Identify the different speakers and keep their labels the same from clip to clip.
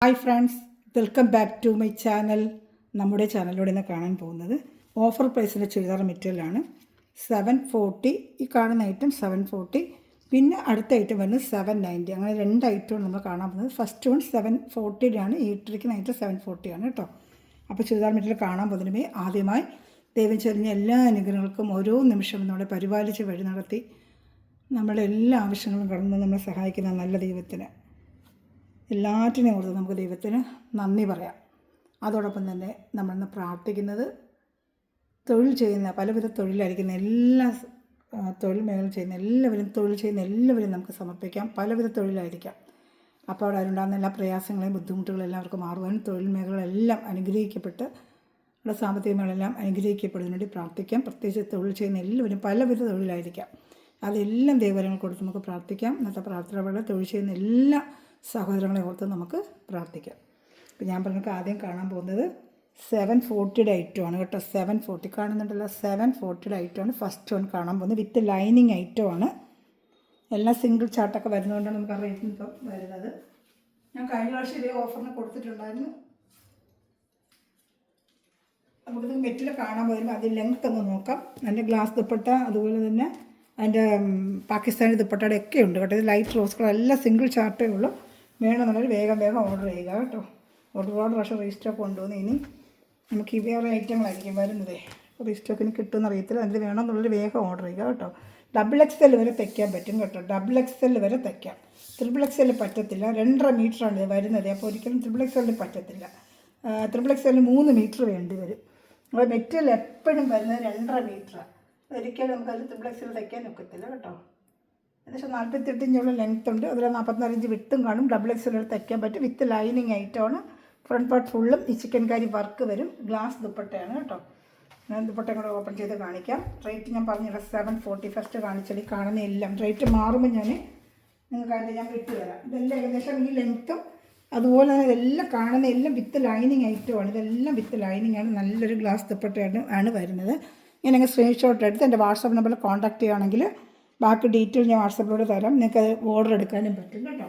Speaker 1: Hi friends, welcome back to my channel. നമ്മുടെ ചാനലിലൂടെ ഇന്ന് കാണാൻ പോകുന്നത് ഓഫർ പ്രൈസിൻ്റെ ചുരിദാർ മെറ്റീരിയലാണ്. 740 ഈ കാണുന്ന ഐറ്റം 740, പിന്നെ അടുത്ത ഐറ്റം വരുന്നത് 790. അങ്ങനെ രണ്ട് ഐറ്റമാണ് നമ്മൾ കാണാൻ പോകുന്നത്. ഫസ്റ്റ് വൺ 740 ഈ ഇട്ടിരിക്കുന്ന ഐറ്റം 740 കേട്ടോ. അപ്പോൾ ചുരിദാർ മെറ്റീരിയൽ കാണാൻ പോകുന്നതിനുമേ ആദ്യമായി ദൈവം ചെറിഞ്ഞ എല്ലാ അനുഗ്രഹങ്ങൾക്കും ഓരോ നിമിഷവും നമ്മളെ പരിപാലിച്ച് വഴി നടത്തി നമ്മുടെ എല്ലാ ആവശ്യങ്ങളും കടന്ന് നമ്മളെ സഹായിക്കുന്ന നല്ല ദൈവത്തിന് എല്ലാറ്റിനെയും ഓർത്ത് നമുക്ക് ദൈവത്തിന് നന്ദി പറയാം. അതോടൊപ്പം തന്നെ നമ്മളിന്ന് പ്രാർത്ഥിക്കുന്നത് തൊഴിൽ ചെയ്യുന്ന പലവിധ തൊഴിലായിരിക്കുന്ന എല്ലാ തൊഴിൽ മേഖല ചെയ്യുന്ന എല്ലാവരും തൊഴിൽ ചെയ്യുന്ന എല്ലാവരും നമുക്ക് സമർപ്പിക്കാം. പലവിധ തൊഴിലായിരിക്കാം. അപ്പോൾ അവിടെ അതിലുണ്ടാകുന്ന എല്ലാ പ്രയാസങ്ങളെയും ബുദ്ധിമുട്ടുകളും എല്ലാവർക്കും മാറുവാനും തൊഴിൽ മേഖലകളെല്ലാം അനുഗ്രഹിക്കപ്പെട്ട് നമ്മുടെ സാമ്പത്തിക മേഖലയെല്ലാം അനുഗ്രഹിക്കപ്പെടുന്നതിന് വേണ്ടി പ്രാർത്ഥിക്കാം. പ്രത്യേകിച്ച് തൊഴിൽ ചെയ്യുന്ന എല്ലാവരും പലവിധ തൊഴിലായിരിക്കാം. അതെല്ലാം ദൈവവരങ്ങൾ കൊടുത്ത് നമുക്ക് പ്രാർത്ഥിക്കാം. ഇന്നത്തെ പ്രാർത്ഥന പോലെ തൊഴിൽ ചെയ്യുന്ന എല്ലാ സഹോദരങ്ങളെ ഓർത്ത് നമുക്ക് പ്രാർത്ഥിക്കാം. അപ്പോൾ ഞാൻ പറഞ്ഞൊക്കെ ആദ്യം കാണാൻ പോകുന്നത് 740 ഐറ്റമാണ് കേട്ടോ. 740 കാണുന്നുണ്ടല്ലോ, 740 ഐറ്റമാണ് ഫസ്റ്റ് വൺ കാണാൻ പോകുന്നത്. വിത്ത് ലൈനിങ് ഐറ്റമാണ്. എല്ലാം സിംഗിൾ ചാർട്ടൊക്കെ വരുന്നതുകൊണ്ടാണ് നമുക്ക് ആ റേറ്റിന് ഇപ്പം വരുന്നത്. ഞാൻ കഴിഞ്ഞ പ്രാവശ്യം ഇതേ ഓഫറിന് കൊടുത്തിട്ടുണ്ടായിരുന്നു. നമുക്കിത് മെറ്റീരിയൽ കാണാൻ പോകുമ്പോൾ അതിൽ ലെങ്ത് ഒന്ന് നോക്കാം. അതിൻ്റെ ഗ്ലാസ് ദുപ്പട്ട, അതുപോലെ തന്നെ അതിൻ്റെ പാകിസ്ഥാനി ദുപ്പട്ടയുടെ ഒക്കെ ഉണ്ട് കേട്ടോ. ഇത് ലൈറ്റ് റോസ് കളർ, എല്ലാം സിംഗിൾ ചാർട്ടേ ഉള്ളൂ. വേണമെന്നുണ്ടെങ്കിൽ വേഗം ഓർഡർ ചെയ്യുക കേട്ടോ. ഒരുപാട് പ്രാവശ്യം റീസ്റ്റോക്ക് കൊണ്ടുവന്ന് ഇനി നമുക്ക് ഈ വേറെ ഐറ്റങ്ങളായിരിക്കും വരുന്നത്. റീസ്റ്റോക്കിന് കിട്ടുമെന്ന് അറിയത്തില്ല. അതിൽ വേണമെന്നുള്ളൊരു വേഗം ഓർഡർ ചെയ്യുക കേട്ടോ. XXL വരെ തയ്ക്കാൻ പറ്റും കേട്ടോ. XXL വരെ തയ്ക്കാം. XXL പറ്റത്തില്ല. 2.5 മീറ്ററാണ് ഇത് വരുന്നത്. അപ്പോൾ ഒരിക്കലും XXL പറ്റത്തില്ല. XXL 3 മീറ്റർ വേണ്ടി വരും. അപ്പോൾ മെറ്റീരിയൽ എപ്പോഴും വരുന്നത് 2.5 മീറ്ററാണ്. ഒരിക്കലും നമുക്കത് XXL തയ്ക്കാൻ ഒക്കത്തില്ല കേട്ടോ. ഏകദേശം 48 ഇഞ്ചുള്ള ലെങ്ത് ഉണ്ട്. അതിൽ 44 ഇഞ്ച് വിട്ടും കാണും. XXL തയ്ക്കാൻ പറ്റും. വിത്ത് ലൈനിങ് ഐറ്റമാണ്. ഫ്രണ്ട് പാർട്ട് ഫുള്ളും ഈ ചിക്കൻ കാരി വർക്ക് വരും. ഗ്ലാസ് ദുപ്പട്ടയാണ് കേട്ടോ. ഞാൻ ദുപ്പട്ടയും കൂടെ ഓപ്പൺ ചെയ്ത് കാണിക്കാം. റേറ്റ് ഞാൻ പറഞ്ഞില്ല, 740 ഫസ്റ്റ് കാണിച്ചാൽ ഈ കാണുന്ന എല്ലാം റേറ്റ് മാറുമ്പോൾ നിങ്ങൾക്ക് ഞാൻ വിട്ടു തരാം. ഇതെല്ലാം ഏകദേശം ഈ ലെങ്ത്തും അതുപോലെ തന്നെ ഇതെല്ലാം കാണുന്ന എല്ലാം വിത്ത് ലൈനിങ് ഐറ്റമാണ്. ഇതെല്ലാം വിത്ത് ലൈനിങ് ആണ്. നല്ലൊരു ഗ്ലാസ് ദുപ്പട്ടയാണ് വരുന്നത്. ഞാനങ്ങ് സ്ക്രീൻഷോട്ട് എടുത്ത് എൻ്റെ വാട്സാപ്പ് നമ്പറിൽ കോൺടാക്ട് ചെയ്യുകയാണെങ്കിൽ ബാക്കി ഡീറ്റെയിൽ ഞാൻ വാട്സാപ്പിലൂടെ തരാം. നിങ്ങൾക്ക് അത് ഓർഡർ എടുക്കാനും പറ്റും കേട്ടോ.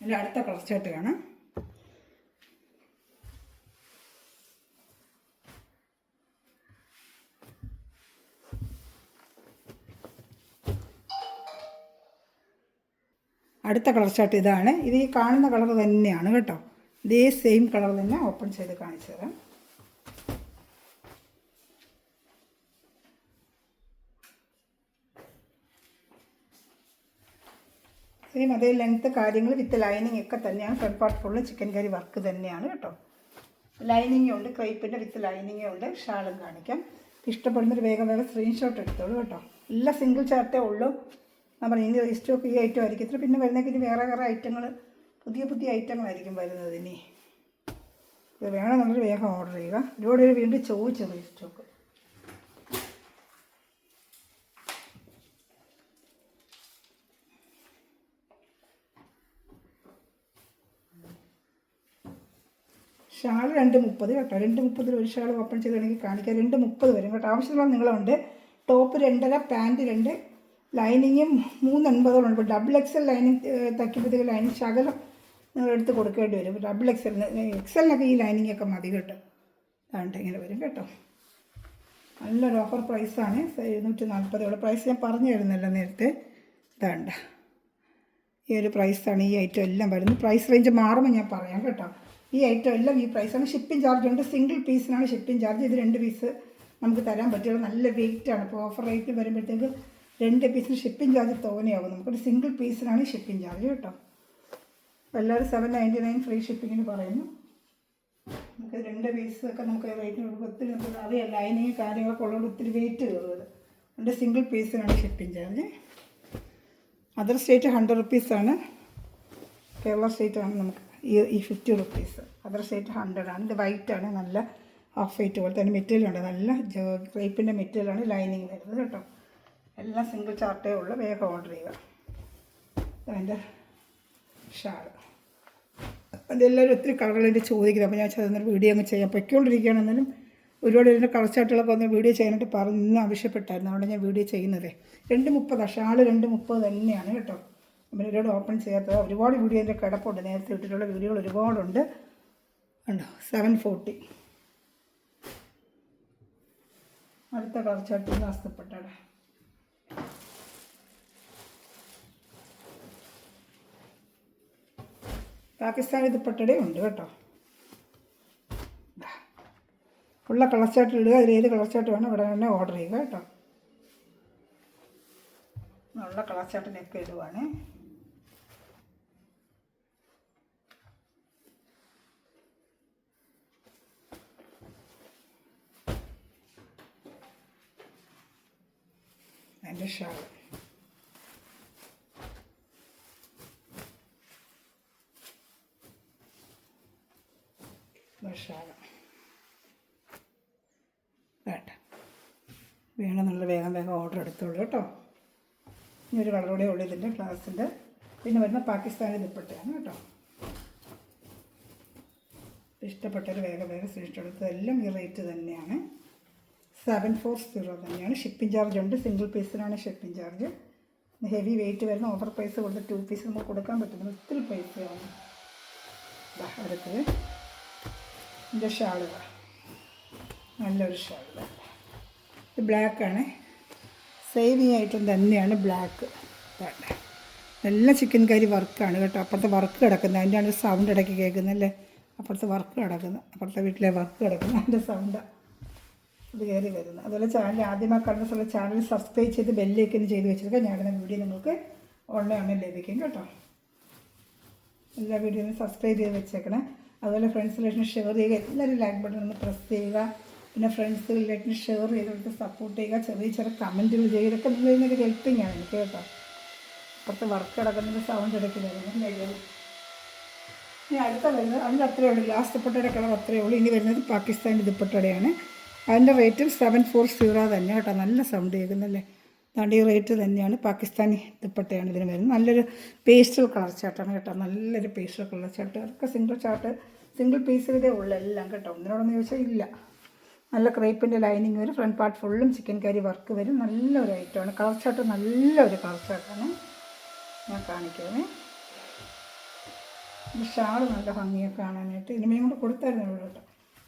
Speaker 1: അതിൻ്റെ അടുത്ത കളർ ചാർട്ട് കാണാം. അടുത്ത കളർ ചാർട്ട് ഇതാണ്. ഇത് ഈ കാണുന്ന കളർ തന്നെയാണ് കേട്ടോ. ഇതേ സെയിം കളർ തന്നെ ഓപ്പൺ ചെയ്ത് കാണിച്ചു തരാം. സെയിം അതേ ലെങ്ത്ത് കാര്യങ്ങൾ വിത്ത് ലൈനിങ് ഒക്കെ തന്നെയാണ്. ഫ്രണ്ട് പാർട്ട് ഫുള്ള് ചിക്കൻ കറി വർക്ക് തന്നെയാണ് കേട്ടോ. ലൈനിങ്ങും ഉണ്ട്, ക്രൈപ്പിൻ്റെ വിത്ത് ലൈനിങ്ങും ഉണ്ട്. ഷാളും കാണിക്കാം. ഇഷ്ടപ്പെടുന്നൊരു വേഗം സ്ക്രീൻഷോട്ട് എടുത്തോളൂ കേട്ടോ. എല്ലാം സിംഗിൾ ചാർട്ടേ ഉള്ളൂ. നമ്മൾ ഇനി റീസ്റ്റോക്ക് ഈ ഐറ്റം ആയിരിക്കും. പിന്നെ വരുന്നേക്ക് ഇനി വേറെ ഐറ്റങ്ങൾ, പുതിയ ഐറ്റങ്ങളായിരിക്കും വരുന്നത്. ഇനി ഇത് വേണമെന്നുള്ളൊരു വേഗം ഓർഡർ ചെയ്യുക. ഒരുപാട് പേര് വീണ്ടും ചോദിച്ചു റീസ്റ്റോക്ക്. ഷാൾ 230 കേട്ടോ. 230 ഒരു ഷാൾ ഓപ്പൺ ചെയ്താണെങ്കിൽ കാണിക്കാം. 230 വരും കേട്ടോ. ആവശ്യമുള്ള നീളമുണ്ട്. ടോപ്പ് 2.5, പാൻറ്റ് 2, ലൈനിങ്ങും 380 ഉണ്ട്. XXL ലൈനിങ് തയ്ക്കുമ്പോഴത്തേക്ക് ലൈനിങ് ശകലം നിങ്ങൾ എടുത്ത് കൊടുക്കേണ്ടി വരും. XXLനൊക്കെ ഈ ലൈനിങ്ങൊക്കെ മതി കേട്ടോ. അതാണ്ട് ഇങ്ങനെ വരും കേട്ടോ. നല്ലൊരു ഓഫർ പ്രൈസാണ്. 740 പ്രൈസ് ഞാൻ പറഞ്ഞു തരുന്നില്ല നേരത്തെ. ഇതാണ്ട ഈ ഒരു പ്രൈസാണ് ഈ ഐറ്റം എല്ലാം വരുന്നത്. പ്രൈസ് റേഞ്ച് മാറുമ്പോൾ ഞാൻ പറയാം കേട്ടോ. ഈ ഐറ്റം എല്ലാം ഈ പ്രൈസാണ്. ഷിപ്പിംഗ് ചാർജ് ഉണ്ട്. സിംഗിൾ പീസിനാണ് ഷിപ്പിംഗ് ചാർജ്. ഇത് 2 പീസ് നമുക്ക് തരാൻ പറ്റുള്ളൂ. നല്ല വെയിറ്റാണ്. അപ്പോൾ ഓഫർ റേറ്റ് വരുമ്പോഴത്തേക്ക് 2 പീസിന് ഷിപ്പിംഗ് ചാർജ് തോനെയാകും. നമുക്കൊരു സിംഗിൾ പീസിനാണ് ഷിപ്പിംഗ് ചാർജ് കേട്ടോ. എല്ലാവരും 799 ഫ്രീ ഷിപ്പിങ്ങിന് പറയുന്നു. നമുക്ക് 2 പീസൊക്കെ നമുക്ക് റേറ്റിന് കൊടുക്കും. ഒത്തിരി നമുക്ക് അറിയാം, ലൈനിങ് കാര്യങ്ങളൊക്കെ ഉള്ളതുകൊണ്ട് ഒത്തിരി വെയിറ്റ് കയറുന്നത്. എൻ്റെ സിംഗിൾ പീസിനാണ് ഷിപ്പിംഗ് ചാർജ്. അതർ സ്റ്റേറ്റ് 100 റുപ്പീസാണ്. കേരള സ്റ്റേറ്റാണ് നമുക്ക് ഈ 50 റുപ്പീസ്. അതർ സ്റ്റേറ്റ് 100 ആണ്. ഇത് വൈറ്റാണ്. നല്ല ഹാഫ് വൈറ്റ് പോലെ തന്നെ മെറ്റീരിയലുണ്ട്. നല്ല ക്രേപ്പിൻ്റെ മെറ്റീരിയലാണ് ലൈനിങ് വരുന്നത് കേട്ടോ. എല്ലാം സിംഗിൾ ചാർട്ടേ ഉള്ളൂ. വേഗം ഓർഡർ ചെയ്യുക. അതിൻ്റെ ഷാൾ അതെല്ലാവരും ഒത്തിരി കളറുകളായിട്ട് ചോദിക്കുന്നത്. അപ്പോൾ ഞാൻ ചെന്നൊരു വീഡിയോ അങ്ങ് ചെയ്യാം. പൊയ്ക്കൊണ്ടിരിക്കുകയാണെന്നാലും ഒരുപാട് ഇതിൻ്റെ കളർ ചാർട്ടുകളൊക്കെ ഒന്ന് വീഡിയോ ചെയ്യാനായിട്ട് പറഞ്ഞ് ആവശ്യപ്പെട്ടായിരുന്നു. അതുകൊണ്ട് ഞാൻ വീഡിയോ ചെയ്യുന്നത്. 2:30 ഷാൾ 2:30 തന്നെയാണ് കേട്ടോ. നമ്മൾ ഒരുപാട് ഓപ്പൺ ചെയ്യാത്തത് ഒരുപാട് വീഡിയോ അതിൻ്റെ കിടപ്പുണ്ട്. നേരത്തെ ഇട്ടിട്ടുള്ള വീഡിയോകൾ ഒരുപാടുണ്ട്. ഉണ്ടോ 740. അടുത്ത കളർ ചാർട്ട് ഹസ്തപ്പട്ടാണ്. പാകിസ്ഥാനി ദുപ്പട്ടയുടെ ഉണ്ട് കേട്ടോ. ഉള്ള കളർ ചാർട്ട് ഇടുക. അതിൽ ഏത് കളർ ചാർട്ട് വേണം ഇവിടെ തന്നെ ഓർഡർ ചെയ്യുക കേട്ടോ. ഉള്ള കളർ ചാർട്ടിനൊക്കെ ഇടുവാണ്. അതിൻ്റെ ഷാൾ ഷാൾ വേണ്ട വേണമെന്നുള്ള വേഗം ഓർഡർ എടുത്തോളൂ കേട്ടോ. ഇനി ഒരു കളറോടെ ഉള്ളൂ ഇതിൻ്റെ ക്ലാസ്സിൻ്റെ. പിന്നെ വരുന്ന പാകിസ്ഥാനി ദുപ്പട്ടയാണ് കേട്ടോ. ഇഷ്ടപ്പെട്ടൊരു വേഗം സൃഷ്ടിച്ചെടുത്തത് എല്ലാം ഈ റേറ്റ് തന്നെയാണ്. 740 തന്നെയാണ്. ഷിപ്പിംഗ് ചാർജ് ഉണ്ട്. സിംഗിൾ പീസിനാണ് ഷിപ്പിംഗ് ചാർജ്. ഹെവി വെയിറ്റ് വരുന്ന ഓഫർ പ്രൈസ് കൊടുത്ത് 2 പീസ് നമുക്ക് കൊടുക്കാൻ പറ്റുന്നത് ഒത്തിരി പൈസയാണ്. അടുത്തത് ഇതിൻ്റെ ഷാള് നല്ലൊരു ഷാള്. ഇത് ബ്ലാക്കാണ്. സേവിങ് ഐറ്റം തന്നെയാണ് ബ്ലാക്ക്. നല്ല ചിക്കൻ കറി വർക്കാണ് കേട്ടോ. അപ്പുറത്തെ വർക്ക് കിടക്കുന്നത് അതിൻ്റെയാണ് സൗണ്ട് ഇടയ്ക്ക് കേൾക്കുന്നല്ലേ. അപ്പുറത്തെ വർക്ക് കിടക്കുന്നത്, അപ്പുറത്തെ വീട്ടിലെ വർക്ക് കിടക്കുന്നത് അതിൻ്റെ സൗണ്ടാണ് ഇത് കയറി വരുന്നത്. അതുപോലെ ചാനൽ ആദ്യമായി കാണുന്ന ചാനൽ സബ്സ്ക്രൈബ് ചെയ്ത് ബെല്ലേക്കൊന്ന് ചെയ്ത് വെച്ചിരിക്കുക. ഞാനിടുന്ന വീഡിയോ നിങ്ങൾക്ക് ഓൺലൈനിൽ ലഭിക്കും കേട്ടോ. എല്ലാ വീഡിയോയും സബ്സ്ക്രൈബ് ചെയ്ത് വെച്ചേക്കണം. അതുപോലെ ഫ്രണ്ട്സിലേക്ക് ഷെയർ ചെയ്യുക. എല്ലാവരും ലൈക്ക് ബട്ടൺ ഒന്ന് പ്രസ് ചെയ്യുക. പിന്നെ ഫ്രണ്ട്സുകളിലേക്ക് ഷെയർ ചെയ്തിട്ട് സപ്പോർട്ട് ചെയ്യുക. ചെറിയ കമൻറ്റുകൾ ചെയ്യുക. ഇതൊക്കെ നിങ്ങളൊരു ഹെൽപ്പിംഗ് ആണ് എനിക്ക് കേട്ടോ. അപ്പുറത്ത് വർക്ക് കിടക്കുന്നതിൻ്റെ സൗണ്ട് ഇടയ്ക്ക് വരുന്നത്. ഇനി അടുത്ത വരുന്നത് അതിൻ്റെ അത്രയേ ഉള്ളൂ. ലാസ്റ്റ് ദുപ്പട്ടയുടെ കളർ അത്രയേ ഉള്ളൂ. ഇനി വരുന്നത് പാകിസ്ഥാനി ദുപ്പട്ടയുടെയാണ്. അതിൻ്റെ റേറ്റും 740 തന്നെ കേട്ടോ. നല്ല സൗണ്ട് കേൾക്കുന്നല്ലേ. അതുകൊണ്ട് ഈ റേറ്റ് തന്നെയാണ്. പാകിസ്ഥാനി ദുപ്പട്ടയാണ് ഇതിന് വരുന്നത്. നല്ലൊരു പേസ്റ്റൽ കളർ ചാർട്ടാണ് കേട്ടോ. നല്ലൊരു പേസ്റ്റൽ കളർ ചാർട്ട്. അതൊക്കെ സിംഗിൾ പീസിലേ ഉള്ളൂ എല്ലാം കേട്ടോ. ഒന്നിനോടൊന്ന് ചോദിച്ചാൽ ഇല്ല. നല്ല ക്രേപ്പിൻ്റെ ലൈനിങ് വരും. ഫ്രണ്ട് പാർട്ട് ഫുള്ളും ചിക്കൻ കറി വർക്ക് വരും. നല്ലൊരു ഐറ്റമാണ്. കളർ ചാർട്ട് നല്ലൊരു കളർ ചാർട്ടാണ്. ഞാൻ കാണിക്കുമേ. ഷാൾ നല്ല ഭംഗിയൊക്കെ കാണാനായിട്ട് ഇനിമയും കൂടെ കൊടുത്തായിരുന്നു കേട്ടോ.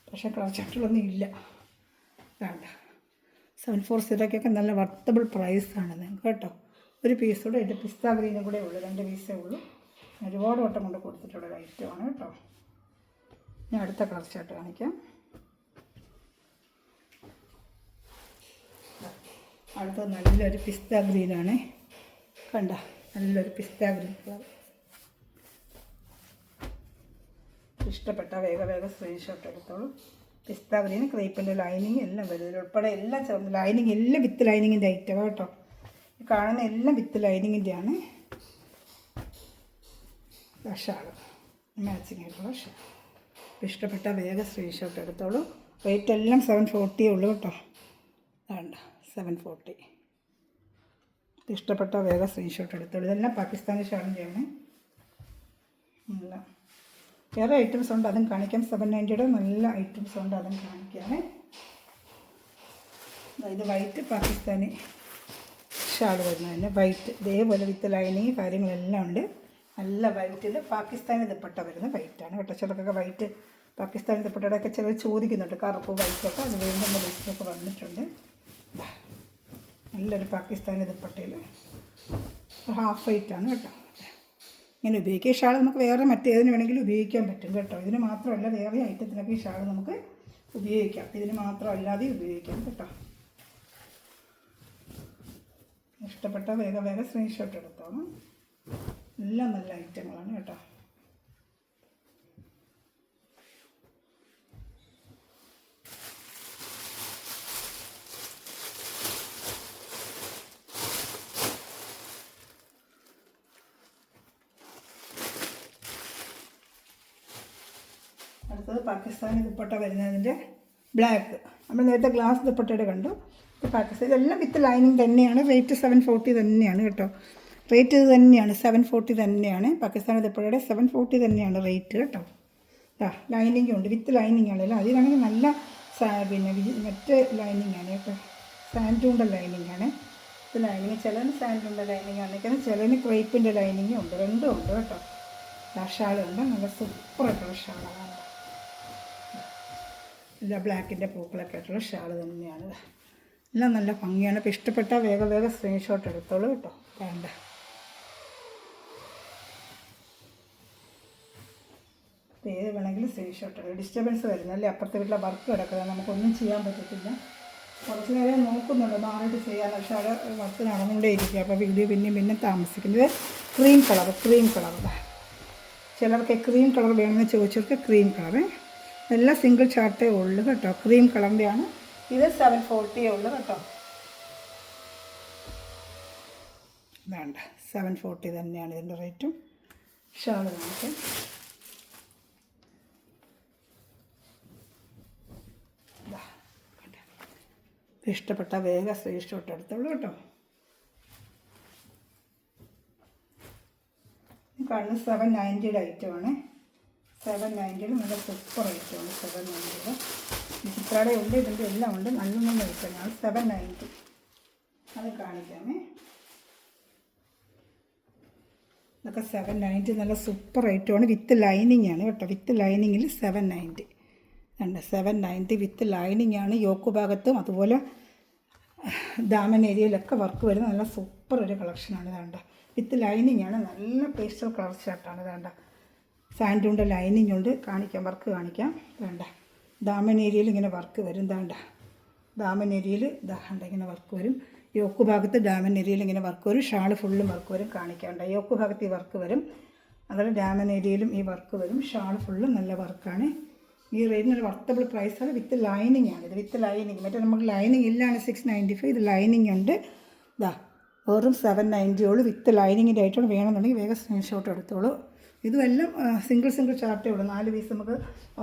Speaker 1: പക്ഷേ കളർ ചാർട്ടുകളൊന്നും ഇല്ല. വേണ്ട 740 നല്ല വർത്തബിൾ പ്രൈസാണ് നിങ്ങൾക്ക് കേട്ടോ. ഒരു പീസ് കൂടെ ഇട്ട് പിസ്ത ഗ്രീനും കൂടെ ഉള്ളൂ. 2 പീസേ ഉള്ളൂ. ഒരുപാട് വട്ടം കൊണ്ട് കൊടുത്തിട്ടുള്ള ഐറ്റമാണ് കേട്ടോ. ഞാൻ അടുത്ത കളർ ചാർട്ട് കാണിക്കാം. അടുത്തത് നല്ലൊരു പിസ്ത ഗ്രീനാണ്. കണ്ട നല്ലൊരു പിസ്ത ഗ്രീൻ കളർ. ഇഷ്ടപ്പെട്ട വേഗം സ്ക്രീൻഷോട്ട് എടുത്തോളൂ. പിസ്ത ഗ്രീൻ ക്രേപ്പിൻ്റെ ലൈനിങ് എല്ലാം വരും. ഉൾപ്പെടെ എല്ലാം ചേർന്ന് ലൈനിങ് എല്ലാം വിത്ത് ലൈനിങ്ങിൻ്റെ ഐറ്റം കേട്ടോ. കാണുന്ന എല്ലാം വിത്ത് ലൈനിങ്ങിൻ്റെയാണ്. ഷാൾ മാച്ചിങ് ആയിട്ടുള്ള ഷാൾ. ഇഷ്ടപ്പെട്ട വേഗം സ്ക്രീൻഷോട്ട് എടുത്തോളൂ. റേറ്റ് എല്ലാം 740 ഉള്ളൂ കേട്ടോ. വേണ്ട 740. ഇഷ്ടപ്പെട്ട വേഗം സ്ക്രീൻഷോട്ട് എടുത്തോളൂ. ഇതെല്ലാം പാകിസ്ഥാനി ഷാളിൻ്റെയാണ്. എല്ലാം വേറെ ഐറ്റംസ് ഉണ്ട്, അതും കാണിക്കാം. 790 നല്ല ഐറ്റംസ് ഉണ്ട്, അതും കാണിക്കാമേ. ഇത് വൈറ്റ് പാകിസ്ഥാനി ഷാൾ വരുന്നതിന് വൈറ്റ് ഇതേപോലെ വിത്ത് ലൈനിങ് കാര്യങ്ങളെല്ലാം ഉണ്ട്. നല്ല വൈറ്റിൽ പാകിസ്ഥാനി ദുപ്പട്ട വരുന്ന വൈറ്റാണ് കേട്ടോ. ചിലർക്കൊക്കെ വൈറ്റ് പാകിസ്ഥാനി ദുപ്പട്ടയുടെയൊക്കെ ചിലർ ചോദിക്കുന്നുണ്ട്. കറുപ്പ് വൈറ്റൊക്കെ അത് വേണ്ടുന്ന ലിസ്റ്റൊക്കെ വന്നിട്ടുണ്ട്. നല്ലൊരു പാകിസ്ഥാനി ദുപ്പട്ടയിൽ ഹാഫ് വൈറ്റാണ് കേട്ടോ. ഇങ്ങനെ ഉപയോഗിക്കുക. ഈ ഷാൾ നമുക്ക് വേറെ മറ്റേതിന് വേണമെങ്കിലും ഉപയോഗിക്കാൻ പറ്റും കേട്ടോ. ഇതിന് മാത്രമല്ല വേറെ ഐറ്റത്തിനൊക്കെ ഈ ഷാൾ നമുക്ക് ഉപയോഗിക്കാം. ഇതിന് മാത്രമല്ലാതെ ഉപയോഗിക്കാം കേട്ടോ. ഇഷ്ടപ്പെട്ട വേഗം സ്ക്രീൻഷോട്ട് എടുത്തോളാം. എല്ലാം നല്ല ഐറ്റങ്ങളാണ് കേട്ടോ. അടുത്തത് പാകിസ്ഥാനി ദുപ്പട്ട വരുന്നതിൻ്റെ ബ്ലാക്ക്. നമ്മൾ നേരത്തെ ഗ്ലാസ് ദുപ്പട്ടയുടെ കണ്ടു. പാകിസ്ഥാൻ ഇതെല്ലാം വിത്ത് ലൈനിങ് തന്നെയാണ്. റേറ്റ് 740 തന്നെയാണ് കേട്ടോ. റേറ്റ് ഇത് തന്നെയാണ് 740 തന്നെയാണ്. പാകിസ്ഥാനി ദുപ്പട്ടയുടെ 740 തന്നെയാണ് റേറ്റ് കേട്ടോ. ലൈനിങ് ഉണ്ട്, വിത്ത് ലൈനിങ് ആണല്ലോ. അതിനാണെങ്കിൽ നല്ല പിന്നെ മറ്റേ ലൈനിങ്ങാണ് കേട്ടോ, സാൻഡൂണ്ട ലൈനിങ്ങാണ്. ഇത് ലൈനിങ് ചിലതിന് സാൻഡൂണ്ട ലൈനിങ് ആണ്, ചിലതിന് ക്രേപ്പിൻ്റെ ലൈനിങ്ങും ഉണ്ട്, രണ്ടും ഉണ്ട് കേട്ടോ. ഷാളുണ്ട്, നല്ല സൂപ്പറായിട്ടുള്ള ഷാളാണ്. ഇല്ല ബ്ലാക്കിൻ്റെ പൂക്കളൊക്കെ ആയിട്ടുള്ള ഷാൾ തന്നെയാണ്. എല്ലാം നല്ല ഭംഗിയാണ്. ഇപ്പോൾ ഇഷ്ടപ്പെട്ടാൽ വേഗം സ്ക്രീൻഷോട്ട് എടുത്തോളൂ കേട്ടോ. വേണ്ട ഏത് വേണമെങ്കിലും സ്ക്രീൻഷോട്ട് എടുക്കും. ഡിസ്റ്റർബൻസ് വരുന്നല്ലേ, അപ്പുറത്തെ വീട്ടിലെ വർക്ക് കിടക്കുന്നത്, നമുക്കൊന്നും ചെയ്യാൻ പറ്റത്തില്ല. കുറച്ച് നേരം നോക്കുന്നുണ്ട് മാറിയിട്ട് ചെയ്യാൻ, പക്ഷേ അവിടെ വർക്ക് നടന്നുകൊണ്ടേ ഇരിക്കുക. അപ്പോൾ വീഡിയോ പിന്നെ താമസിക്കുന്നത്. ക്രീം കളർ ചിലർക്ക് ക്രീം കളർ വേണമെന്ന് ചോദിച്ചവർക്ക് ക്രീം കളറ്. എല്ലാം സിംഗിൾ ചാർട്ടേ ഉള്ളൂ കേട്ടോ. ക്രീം കളറിൻ്റെയാണ് ഇത്. 740 ഉള്ളൂ കേട്ടോ. വേണ്ട 740 തന്നെയാണ് ഇതിൻ്റെ റേറ്റും. ഷാള് നമുക്ക് ഇഷ്ടപ്പെട്ട വേഗം സ്ക്രീൻഷോട്ട് എടുത്തോളൂ കേട്ടോ. കാണുന്ന 790 ഐറ്റമാണ്. 790 നല്ല സൂപ്പർ ഐറ്റമാണ്. 790 ചിത്രയുടെ ഉണ്ട്, ഇതിൻ്റെ എല്ലാം ഉണ്ട്. നല്ല ഐറ്റമാണ്. 790 അത് കാണിക്കാമേ. ഇതൊക്കെ 790 നല്ല സൂപ്പർ ഐറ്റമാണ്. വിത്ത് ലൈനിങ് ആണ് കേട്ടോ. വിത്ത് ലൈനിങ്ങിൽ 790 ഉണ്ട്. 790 വിത്ത് ലൈനിങ് ആണ്. യോക്ക് ഭാഗത്തും അതുപോലെ ദാമൻ ഏരിയയിലൊക്കെ വർക്ക് വരുന്ന നല്ല സൂപ്പർ ഒരു കളക്ഷനാണ്. വേണ്ട വിത്ത് ലൈനിങ് ആണ്. നല്ല പേസ്റ്റൽ കളർ ഷർട്ടാണ്. വേണ്ട സാൻഡൂണ്ട ലൈനിങ് ഉണ്ട്. കാണിക്കാം, വർക്ക് കാണിക്കാം. വേണ്ട ദാമൻ ഏരിയയിൽ ഇങ്ങനെ വർക്ക് വരും. വേണ്ട ദാമൻ ഏരിയയിൽ ഇങ്ങനെ വർക്ക് വരും. യോക്ക് ഭാഗത്ത് ഡാമൻ ഏരിയയിൽ ഇങ്ങനെ വർക്ക് വരും. ഷാൾ ഫുള്ളും വർക്ക് വരും. കാണിക്കാണ്ട യോക്ക് ഭാഗത്ത് ഈ വർക്ക് വരും, അതുപോലെ ഡാമൻ ഏരിയയിലും ഈ വർക്ക് വരും. ഷാൾ ഫുള്ളും നല്ല വർക്കാണ്. ഈ റേറ്റിനൊരു വർത്തബിൾ പ്രൈസാണ്. വിത്ത് ലൈനിങ് ആണ് ഇത്. വിത്ത് ലൈനിങ് മറ്റേ നമുക്ക് ലൈനിങ് ഇല്ലാണ് 695. ഇത് ലൈനിങ് ഉണ്ട്. വെറും 790 ഉള്ളൂ. വിത്ത് ലൈനിങ്ങിൻ്റെ ആയിട്ടാണ്. വേണമെന്നുണ്ടെങ്കിൽ വേഗം സ്ക്രീൻഷോട്ട് എടുത്തോളൂ. ഇതുമെല്ലാം സിംഗിൾ ചാർട്ടേ ഉള്ളൂ. 4 പീസ് നമുക്ക്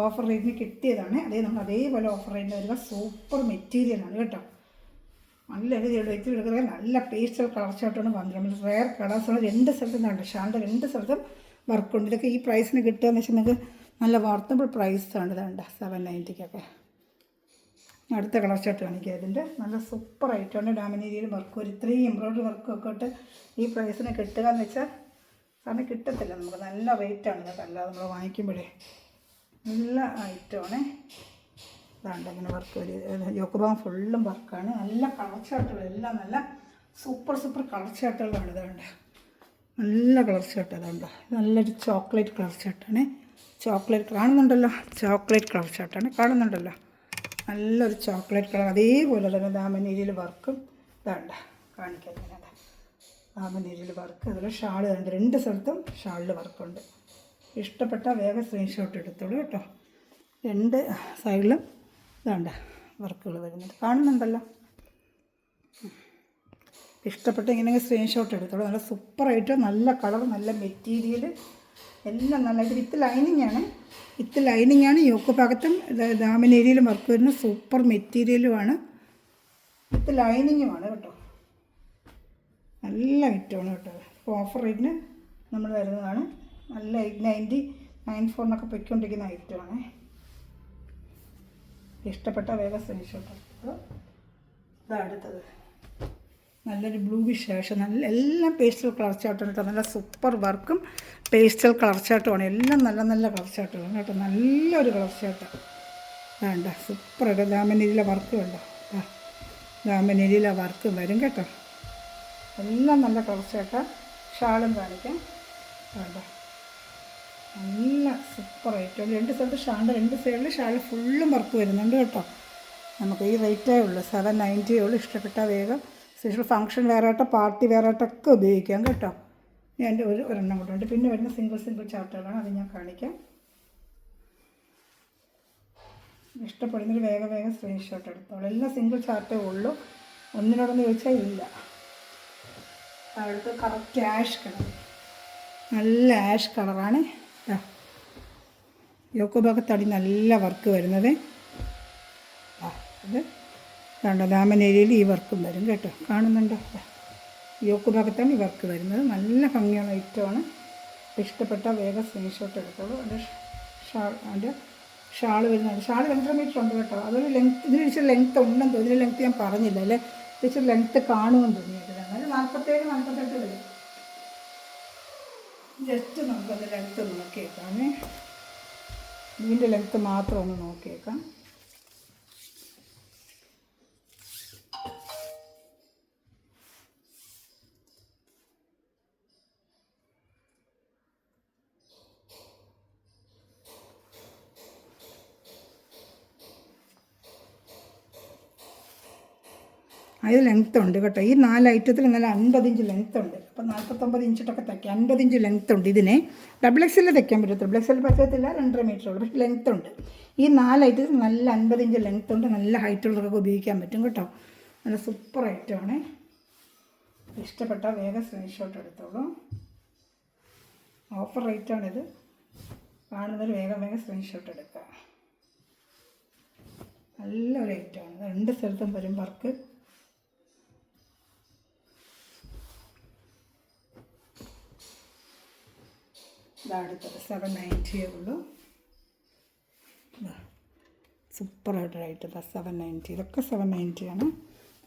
Speaker 1: ഓഫർ റേറ്റിന് കിട്ടിയതാണ്. നമ്മൾ അതേപോലെ ഓഫർ റേറ്റിന് വരിക. സൂപ്പർ മെറ്റീരിയലാണ് കേട്ടോ. നല്ല വെച്ച് എടുക്കുക. നല്ല പേസ്റ്റൽ കളർ ചാർട്ടാണ് വന്നത്. റെയർ കളേഴ്സാണ്. 2 സ്ഥലത്തും കണ്ടു. ഷാളിൻ്റെ 2 സ്ഥലത്തും വർക്കുണ്ട്. ഇതൊക്കെ ഈ പ്രൈസിന് കിട്ടുകയെന്ന് വെച്ചാൽ നിങ്ങൾക്ക് നല്ല വർത്തബിൾ പ്രൈസാണ്. ഇതാണ്ട 790 അടുത്ത കളർ ചാർട്ട് കാണിക്കുക. ഇതിൻ്റെ നല്ല സൂപ്പർ ഐറ്റമാണ്. ഡാമൻ ഏരിയയിൽ വർക്ക് വരും. ഇത്രയും എംബ്രോയ്ഡറി വർക്കൊക്കെ ഇട്ട് ഈ പ്രൈസിന് കിട്ടുക എന്ന് വെച്ചാൽ കാരണം കിട്ടത്തില്ല നമുക്ക്. നല്ല റേറ്റാണ് ഇതൊക്കെ. അല്ലാതെ നമ്മൾ വാങ്ങിക്കുമ്പോഴേ നല്ല ഐറ്റമാണ്. ഇതാണ്ട് ഇങ്ങനെ വർക്ക് വരും. യോക്കുഭാഗം ഫുള്ളും വർക്കാണ്. നല്ല കളർ ചാർട്ടുകൾ, എല്ലാം നല്ല സൂപ്പർ കളർ ചാർട്ടുകളാണ്. ഇതുണ്ട് നല്ല കളർ ചാർട്ട്. അതുണ്ട് നല്ലൊരു ചോക്ലേറ്റ് കളർ ചാർട്ടാണ്. ചോക്ലേറ്റ് കാണുന്നുണ്ടല്ലോ, ചോക്ലേറ്റ് കളർ ചാർട്ടാണ്. കാണുന്നുണ്ടല്ലോ, നല്ലൊരു ചോക്ലേറ്റ് കളർ. അതേപോലെ തന്നെ ദാമൻ ഏരിയയിൽ വർക്കും ഇതാണ്ട കാണിക്കാൻ. ദാമൻ ഏരിയയിൽ വർക്ക്. അതുപോലെ ഷാൾ കണ്ട് 2 സ്ഥലത്തും ഷാളിൽ വർക്കുണ്ട്. ഇഷ്ടപ്പെട്ട വേഗം സ്ക്രീൻഷോട്ട് എടുത്തോളൂ കേട്ടോ. 2 സൈഡിലും ഇതാണ്ട വർക്കുകൾ വരുന്നുണ്ട്. കാണുന്നുണ്ടല്ലോ. ഇഷ്ടപ്പെട്ട ഇങ്ങനെ സ്ക്രീൻഷോട്ട് എടുത്തോളൂ. നല്ല സൂപ്പറായിട്ട് നല്ല കളർ, നല്ല മെറ്റീരിയൽ, എല്ലാം നല്ലതായിട്ട്. വിത്ത് ലൈനിങ് ആണ്. യോക്ക് ഭാഗത്തും ദാമൻ ഏരിയയിലും വർക്ക് വരുന്ന സൂപ്പർ മെറ്റീരിയലുമാണ്. വിത്ത് ലൈനിങ്ങുമാണ് കേട്ടോ. നല്ല ഐറ്റമാണ് കേട്ടോ. ഓഫർ റേറ്റിന് നമ്മൾ വരുന്നതാണ്. നല്ല 890 94 പൊയ്ക്കൊണ്ടിരിക്കുന്ന ഐറ്റമാണ്. ഇഷ്ടപ്പെട്ട വേഗം സ്ക്രീൻഷോട്ട് എടുത്തത്. ഇതാ അടുത്തത് നല്ലൊരു ബ്ലൂവിഷ് ശേഷം നല്ല എല്ലാം പേസ്റ്റൽ കളർ ചാർട്ടാണ് കേട്ടോ. നല്ല സൂപ്പർ വർക്കും പേസ്റ്റൽ കളർ ചാർട്ടുമാണ്. എല്ലാം നല്ല കളർ ചാർട്ടുകളാണ് കേട്ടോ. നല്ലൊരു കളർ ചാർട്ട് വേണ്ട സൂപ്പർ കേട്ടോ. ദാമൻ ഏരിയയിലെ വർക്ക് വേണ്ട. ദാമൻ ഏരിയയിലെ വർക്ക് വരും കേട്ടോ. എല്ലാം നല്ല കളർ ചാർട്ടാണ്. ഷാളും കാണിക്കാം. വേണ്ട നല്ല സൂപ്പർ ഐറ്റം. 2 സ്ഥലത്ത് ഷാളിൻ്റെ 2 സൈഡിൽ ഷാൾ ഫുള്ളും വർക്ക് വരുന്നുണ്ട് കേട്ടോ. നമുക്ക് ഈ റേറ്റേ ഉള്ളൂ. 790 ഉള്ളൂ. ഇഷ്ടപ്പെട്ട വേഗം സ്പെഷ്യൽ ഫംഗ്ഷൻ വേറായിട്ട് പാർട്ടി വേറായിട്ടൊക്കെ ഉപയോഗിക്കാം കേട്ടോ. ഞാൻ എൻ്റെ ഒരെണ്ണം കൂടെ ഉണ്ട്. പിന്നെ വരുന്ന സിംഗിൾ ചാർട്ടുകളാണ്. അത് ഞാൻ കാണിക്കാം. ഇഷ്ടപ്പെടുന്നൊരു വേഗം സ്ക്രീൻഷോട്ട് എടുത്തോളൂ. എല്ലാം സിംഗിൾ ചാർട്ടേ ഉള്ളൂ. ഒന്നിനോടൊന്ന് ചോദിച്ചാൽ ഇല്ല. അടുത്ത് കറക്റ്റ് ആഷ് കളർ, നല്ല ആഷ് കളറാണ്. യോക്ക് ഭാഗത്തടി നല്ല വർക്ക് വരുന്നത്. അത് കണ്ടോ, ദാമൻ ഏരിയയിൽ ഈ വർക്കും വരും കേട്ടോ. കാണുന്നുണ്ടോ? യോക്ക് ഭാഗത്താണ് ഈ വർക്ക് വരുന്നത്. നല്ല ഭംഗിയുള്ള ഐറ്റമാണ്. ഇഷ്ടപ്പെട്ട വേഗം സ്ക്രീൻഷോട്ട് എടുത്തോളൂ. അതിൻ്റെ ഷാൾ വരുന്നുണ്ട്. ഷാൾ 2.5 മീറ്റർ ഉണ്ട് കേട്ടോ. അതൊരു ലെങ്ത്ത്, ഇതിന് ഇച്ചിരി ലെങ്ത്ത് ഉണ്ടെന്ന് തോന്നുന്നു. ഇതിന് ലെങ്ത്ത് ഞാൻ പറഞ്ഞില്ല അല്ലേ, ഇച്ചിരി ലെങ്ത്ത് കാണുമെന്ന് തോന്നിയത്. എന്നാലും 47-48 വരും. ജസ്റ്റ് നമുക്കത് ലെങ്ത്ത് നോക്കിയേക്കാമേ. ഇതിൻ്റെ ലെങ്ത്ത് മാത്രം ഒന്ന് നോക്കിയേക്കാം. അതിൽ ലെങ്ത്ത് ഉണ്ട് കേട്ടോ. ഈ 4 ഐറ്റത്തിൽ നല്ല 50 ഇഞ്ച് ലെങ്ത്ത് ഉണ്ട്. അപ്പോൾ 49 ഇഞ്ചിട്ടൊക്കെ തയ്ക്കാം. 50 ഇഞ്ച് ലെങ്ത്ത് ഉണ്ട്. ഇതിനെ XXL തയ്ക്കാൻ പറ്റും. XXL പറ്റത്തില്ല, 2.5 മീറ്റർ ഉള്ളൂ. പക്ഷേ ലെങ്ത്ത് ഉണ്ട്. ഈ 4 ഐറ്റത്തിൽ നല്ല 50 ഇഞ്ച് ലെങ്ത്ത് ഉണ്ട്. നല്ല ഹൈറ്റുള്ളവർക്കൊക്കെ ഉപയോഗിക്കാൻ പറ്റും കേട്ടോ. നല്ല സൂപ്പർ ഐറ്റമാണ്. ഇഷ്ടപ്പെട്ട വേഗം സ്ക്രീൻഷോട്ട് എടുത്തോളൂ. ഓഫർ റേറ്റാണിത്. കാണുന്നതിൽ വേഗം സ്ക്രീൻഷോട്ട് എടുക്കുക. നല്ലൊരു ഐറ്റമാണ്. 2 സ്ഥലത്തും വരും വർക്ക്. ഇതടുത്തത് 790 ഉള്ളൂ. സൂപ്പറായിട്ടൊരു 790. ഇതൊക്കെ 790 ആണ്.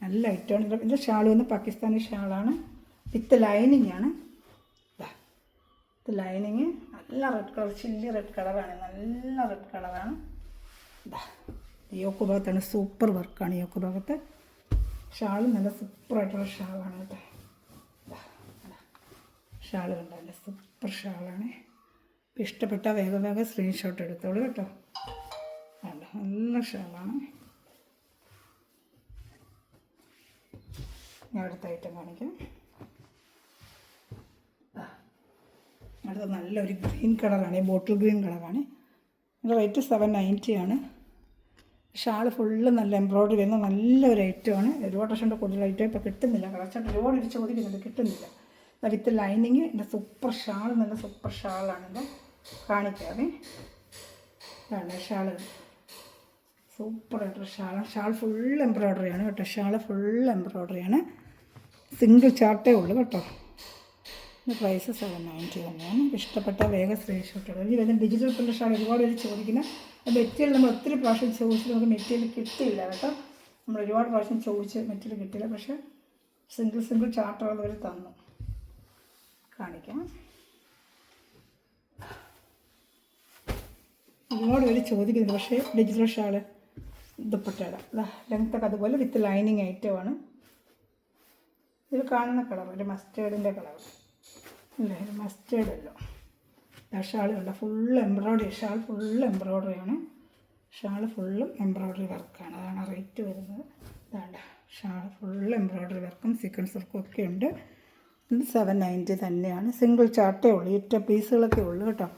Speaker 1: നല്ല ഐറ്റമാണ്. ഇതിൻ്റെ ഷാൾ വന്ന് പാകിസ്ഥാനി ഷാളാണ്. വിത്ത് ലൈനിങ് ആണ്. ഇത് ലൈനിങ് നല്ല റെഡ് കളർ, ചില്ലി റെഡ് കളറാണ്. നല്ല റെഡ് കളറാണ്. യോക്ക് ഭാഗത്താണ്. സൂപ്പർ വർക്കാണ് യോക്ക് ഭാഗത്ത്. ഷാൾ നല്ല സൂപ്പറായിട്ടുള്ള ഷാളാണ് കേട്ടോ. ഷാൾ കണ്ടല്ലേ, സൂപ്പർ ഷാളാണ്. ഇഷ്ടപ്പെട്ട വേഗം സ്ക്രീൻഷോട്ട് എടുത്തോളൂ കേട്ടോ. നല്ല ഷാളാണ്. ഞാൻ അടുത്ത ഐറ്റം കാണിക്കാം. അടുത്ത നല്ലൊരു ഗ്രീൻ കളറാണ്, ബോട്ടിൽ ഗ്രീൻ കളറാണ്. ഇതിൻ്റെ റേറ്റ് 790 ആണ്. ഷാൾ ഫുള്ള് നല്ല എംബ്രോയ്ഡറി വരുന്ന നല്ലൊരു ഐറ്റമാണ്. ഒരുപാട് വർഷം കൂടുതൽ ഐറ്റം ഇപ്പോൾ കിട്ടുന്നില്ല. കറക്റ്റായിട്ട് ഒരുപാട് ഇടിച്ച് ചോദിക്കുന്നുണ്ട്, കിട്ടുന്നില്ല. With lining. എൻ്റെ സൂപ്പർ ഷാൾ, നല്ല സൂപ്പർ ഷാളാണ്. എൻ്റെ കാണിക്കാതെ ഷാൾ സൂപ്പറായിട്ടൊരു ഷാളാണ്. ഷാൾ ഫുൾ എംബ്രോയ്ഡറിയാണ് കേട്ടോ. ഷാൾ ഫുൾ എംബ്രോയ്ഡറിയാണ്. സിംഗിൾ ചാർട്ടേ ഉള്ളൂ കേട്ടോ. ഇതിൻ്റെ പ്രൈസ് 790 തന്നെയാണ്. ഇഷ്ടപ്പെട്ട വേഗം സ്ക്രീൻഷോട്ട് എടുക്കുക. ഈ വരുന്ന ഡിജിറ്റൽ പ്രിൻ്റ് ഷാൾ ഒരുപാട് പേര് ചോദിക്കുന്ന മെറ്റീരിയൽ നമ്മൾ ഒത്തിരി പ്രാവശ്യം ചോദിച്ചിട്ട് നമുക്ക് മെറ്റീരിയൽ കിട്ടിയില്ല കേട്ടോ. നമ്മൾ ഒരുപാട് പ്രാവശ്യം ചോദിച്ച് മെറ്റീരിയൽ കിട്ടിയില്ല. പക്ഷേ സിംഗിൾ ചാർട്ടുള്ളവർ തന്നു. കാണിക്കാം. ഒരുപാട് പേര് ചോദിക്കുന്നുണ്ട്. പക്ഷേ ഡിജിറ്റൽ ഷാള് ദുപ്പട്ടയുടെ ലെങ്ത്തൊക്കെ അതുപോലെ വിത്ത് ലൈനിങ് ഐറ്റമാണ്. ഇത് കാണുന്ന കളർ ഒരു മസ്റ്റേർഡിൻ്റെ കളർ അല്ലേ, ഒരു മസ്റ്റേർഡല്ലോ. ഷാളുണ്ട് ഫുൾ എംബ്രോയ്ഡറി. ഷാൾ ഫുൾ എംബ്രോയ്ഡറിയാണ്. ഷാൾ ഫുള്ളും എംബ്രോയ്ഡറി വർക്കാണ്. അതാണ് റേറ്റ് വരുന്നത്. ഇതാണ് ഷാൾ ഫുൾ എംബ്രോയ്ഡറി വർക്കും സീക്വൻസ് വർക്കും ഒക്കെ ഉണ്ട്. ഇത് 790 തന്നെയാണ്. സിംഗിൾ ചാർട്ടേ ഉള്ളൂ. 8 പീസുകളൊക്കെ ഉള്ളൂ കേട്ടോ.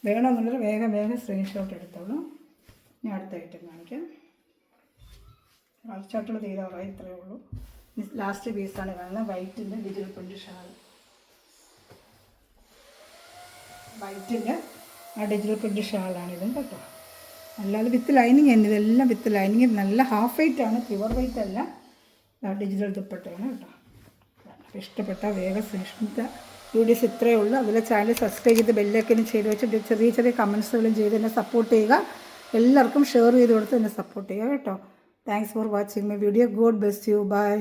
Speaker 1: വേണമെന്നുള്ളത് വേഗം സ്ക്രീൻഷോട്ട് എടുത്തോളൂ. ഞാൻ അടുത്ത ഐറ്റം കാണിക്കാം. ചാർട്ടുകൾ തീരാറായി, ഇത്രയേ ഉള്ളൂ. ലാസ്റ്റ് പീസാണ് കാണുന്നത്. വൈറ്റിൻ്റെ ഡിജിറ്റൽ പ്രിൻ്റ് ഷാൾ. വൈറ്റിൻ്റെ ആ ഡിജിറ്റൽ പ്രിൻ്റ് ഷാളാണിതും കേട്ടോ. അല്ലാതെ വിത്ത് ലൈനിങ് തന്നെ. ഇതെല്ലാം വിത്ത് ലൈനിങ്. നല്ല ഹാഫ് വൈറ്റാണ്, പ്യുവർ വൈറ്റ് അല്ല. ഡിജിറ്റൽ ദുപ്പട്ടയാണ് കേട്ടോ. ഇഷ്ടപ്പെട്ട വേഗം സ്ക്രീൻഷോട്ട്. വീഡിയോസ് ഇത്രയേ ഉള്ളൂ. അതുപോലെ ചാനൽ സബ്സ്ക്രൈബ് ചെയ്ത് ബെല്ലൈക്കനും ചെയ്ത് വെച്ചിട്ട് ചെറിയ കമൻസുകളും ചെയ്ത് എന്നെ സപ്പോർട്ട് ചെയ്യുക. എല്ലാവർക്കും ഷെയർ ചെയ്ത് കൊടുത്ത് എന്നെ സപ്പോർട്ട് ചെയ്യുക കേട്ടോ. Thanks for watching my video. God bless you. By.